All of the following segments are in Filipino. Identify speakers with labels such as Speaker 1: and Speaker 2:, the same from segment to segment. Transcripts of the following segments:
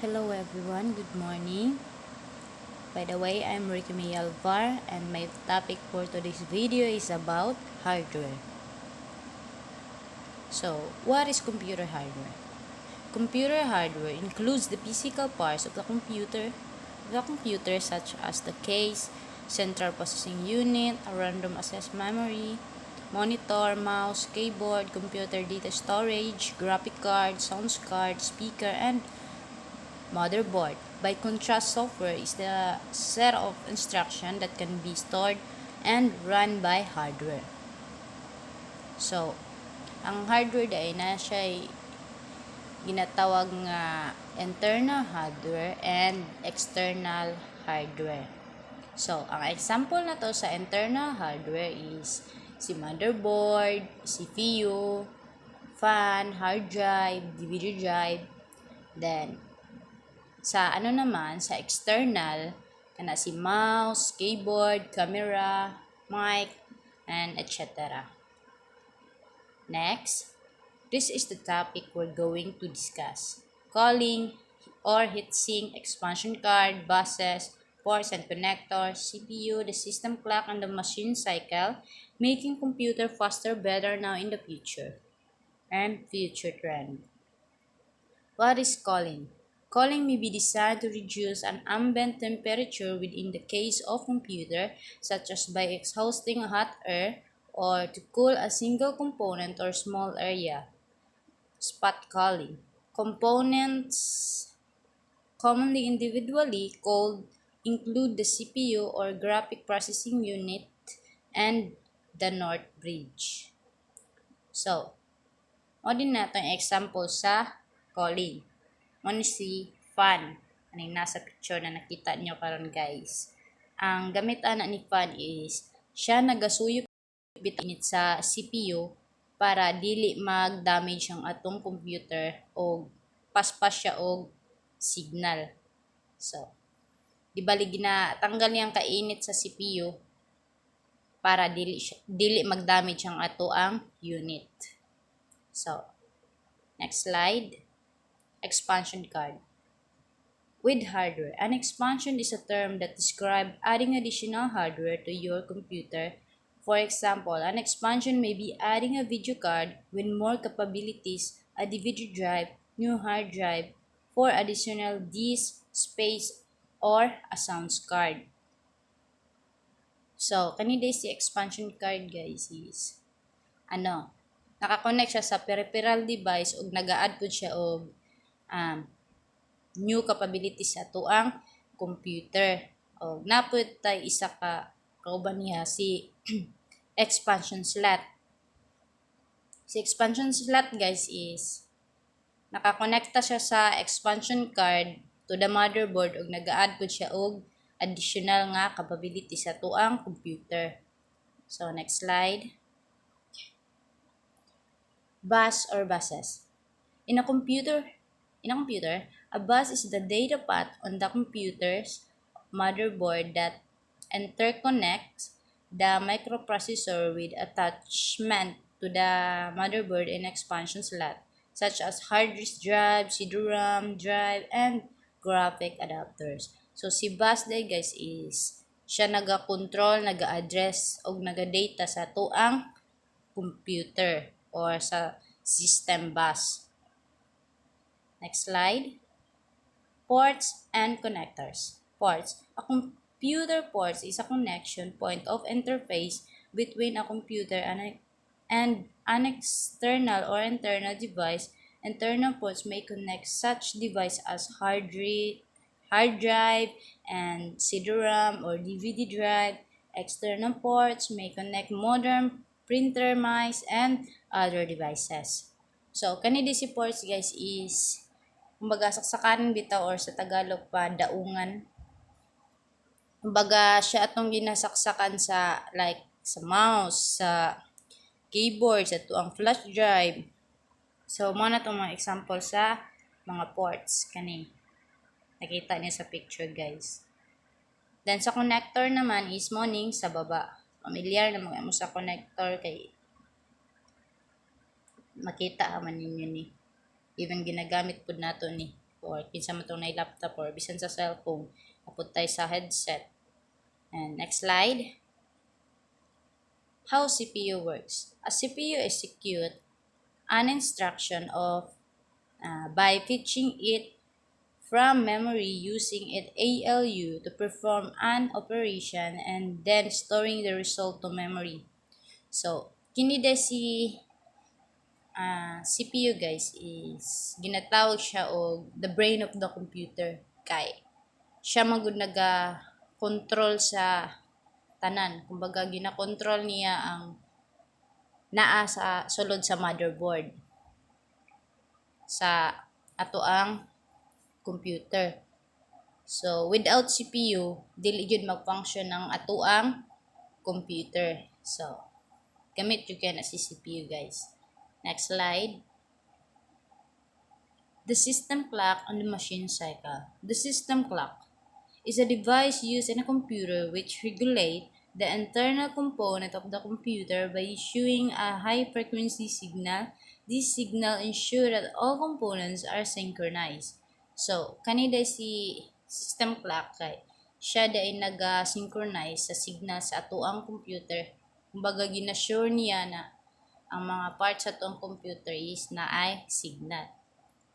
Speaker 1: Hello everyone, good morning. By the way, I'm Ricky May Alvar and my topic for today's video is about hardware. So, what is computer hardware? Computer hardware includes the physical parts of the computer such as the case, central processing unit, a random access memory, monitor, mouse, keyboard, computer data storage, graphic card, sound card, speaker, and motherboard. By contrast, software is the set of instructions that can be stored and run by hardware. So, ang hardware dahil na siya ay ginatawag nga internal hardware and external hardware. So, ang example na to sa internal hardware is si motherboard, CPU, fan, hard drive, DVD drive, then sa sa external, kana si mouse, keyboard, camera, mic, and etc. Next, this is the topic we're going to discuss. Calling or heatsink, expansion card, buses, ports and connectors, CPU, the system clock, and the machine cycle, making computer faster, better now in the future. And future trend. What is cooling? Cooling may be designed to reduce an ambient temperature within the case of computer, such as by exhausting hot air or to cool a single component or small area. Spot cooling. Components commonly individually cooled include the CPU or graphic processing unit and the North Bridge. So, o din nato ang example sa calling. Mo ni si fan. Aning nasa picture na nakita nyo karon guys. Ang gamit ana ni fan is siya nagasuyop bitinit sa CPU para dili mag-damage ang atong computer o paspas siya og signal. So, di bali ginatanggal niyang kainit sa CPU para dili mag-damage ang ato ang unit. So, next slide. Expansion card. With hardware, an expansion is a term that describes adding additional hardware to your computer. For example, an expansion may be adding a video card with more capabilities, a DVD drive, new hard drive, for additional disk space, or a sound card. So, kanina si expansion card guys is naka-connect siya sa peripheral device ug nag-add po siya og new capabilities sa tuang computer. O napud tay isa ka kauban niya si expansion slot. Si expansion slot guys is nakakonekta siya sa expansion card to the motherboard ug nag-add po siya og additional nga capabilities sa tuang computer. So next slide. Bus or buses. In a computer, a bus is the data path on the computer's motherboard that interconnects the microprocessor with attachment to the motherboard and expansion slot, such as hard disk drive, CD-ROM drive, and graphic adapters. So, si bus day guys is siya naga-control, naga-address, o naga-data sa tuang computer or sa system bus. Next slide. Ports and connectors. Ports. A computer port is a connection point of interface between a computer and an external or internal device. Internal ports may connect such device as hard drive and CD-ROM or DVD drive. External ports may connect modern printer, mice, and other devices. So, kanidi si ports guys is kumbaga saksakanan bitaw or sa Tagalog pa daungan. Kumbaga siya atong ginasaksakan sa like sa mouse, sa keyboard, sa tuang flash drive. So mo na tong mga example sa mga ports kani. Nakita niyo sa picture guys. Then sa connector naman is morning sa baba. Familiar na mo sa connector kay makita man ninyo ni. Even ginagamit pud nato ni or kinsa man tong na laptop or bisan sa cellphone, napuntay sa headset. And next slide. How CPU works. A CPU executes an instruction by fetching it from memory using its ALU to perform an operation and then storing the result to memory. So, kini da si CPU guys is ginatawag siya og the brain of the computer kay siya magud naga control sa tanan. Kumbaga gina-control niya ang naa sa sulod sa motherboard sa ato ang computer. So, without CPU, dili gyud mag-function ang ato ang computer. So, gamit jud kay na si CPU guys. Next slide. The system clock on the machine cycle. The system clock is a device used in a computer which regulates the internal component of the computer by issuing a high-frequency signal. This signal ensures that all components are synchronized. So, kanida si system clock kay siya ay naga-synchronize sa signal sa atoang computer. Kumbaga gina-sure niya na ang mga parts sa atoang computer is na ay signal.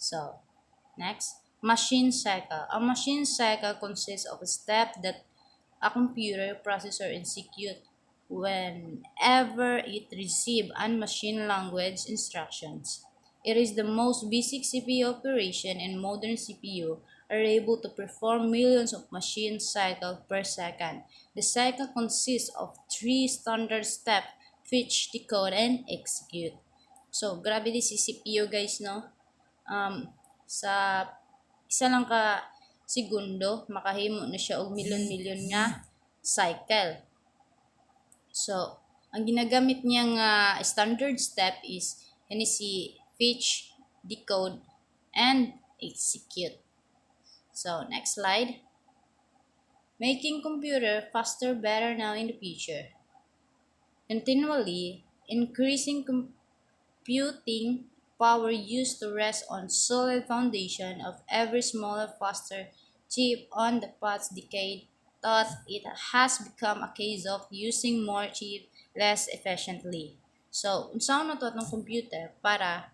Speaker 1: So, next, machine cycle. A machine cycle consists of a step that a computer processor executes whenever it receives machine language instructions. It is the most basic CPU operation, and modern CPU are able to perform millions of machine cycles per second. The cycle consists of 3 standard steps: fetch, decode, and execute. So, grabe di si CPU guys, no? Sa isa lang ka segundo, makahimo na siya og milyon-milyon nga cycle. So, ang ginagamit niya nga standard step is si fetch, decode, and execute. So, next slide. Making computer faster, better now in the future. Continually increasing computing power used to rest on solid foundation of every smaller, faster chip on the past decade, thought it has become a case of using more chip less efficiently. So, unsaon na to atong computer para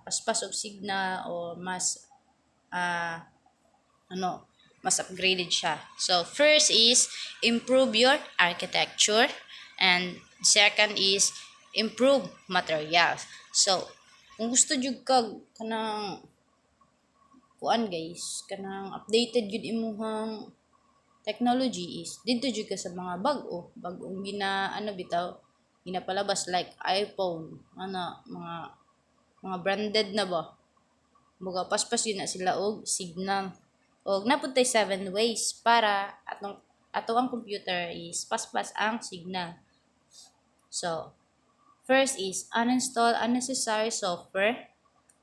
Speaker 1: paspas og signal o mas mas upgraded siya. So, first is improve your architecture, and second is improve materials. So, kung gusto jud kag kanang kuan guys, kanang updated jud imuhang technology is dito jud ka sa mga bagong ginapalabas like iPhone, mga branded na ba. Mga paspas yun na sila og signal. Og napuntay 7 ways para ato ang computer is paspas ang signal. So, first is uninstall unnecessary software,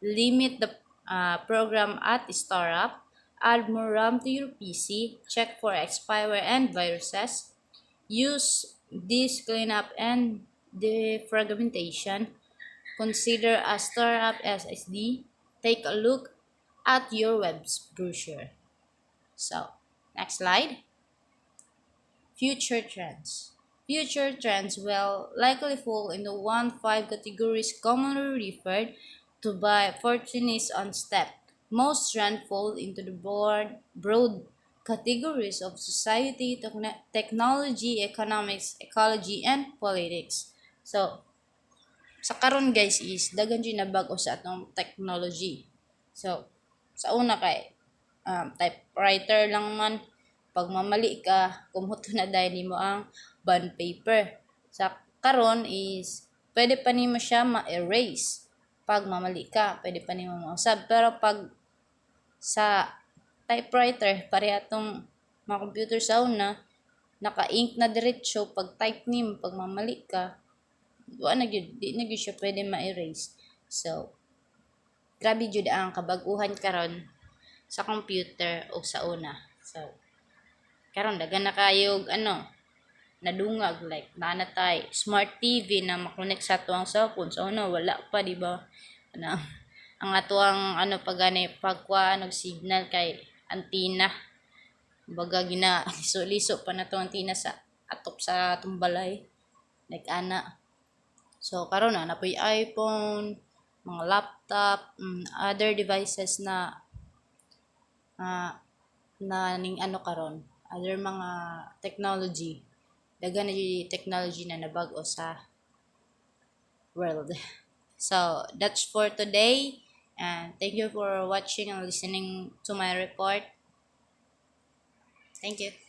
Speaker 1: limit the program at startup, add more RAM to your PC, check for spyware and viruses, use disk cleanup and defragmentation, consider a startup SSD, take a look at your web browser. So, next slide. Future trends. Future trends will likely fall into one of 5 categories commonly referred to by Fortunis on STEP. Most trends fall into the broad categories of society, technology, economics, ecology, and politics. So, sa karon guys is daghan jud na bag-o sa atong technology. So, sa una kay typewriter lang man pag mamali ka kumuto na dahil nimo ang bond paper. Sa karon is pwede pa nimo siya ma-erase pag mamali ka, pwede pa nimo mausab. Pero pag sa typewriter pareha tong mga computer sa una naka-ink na diretso pag type nimo pag mamali ka di na gyud siya pwede ma-erase. So, grabe jud ang kabag-uhan karon sa computer o sa una. So, karon dagan na kayog nadungag like nanatay smart TV na makonek sa tuwang cellphone. So, wala pa di ba? ang atuang ano pagani pagkuha og signal kay antina. Baga gina liso-liso pa na to antina sa atop sa tumbalay. Like ana. So karon na po'y iPhone, mga laptop, other devices na na ning ano karon, other mga technology. Daghan na yung technology na nabag-o sa world. So that's for today, and thank you for watching and listening to my report. Thank you.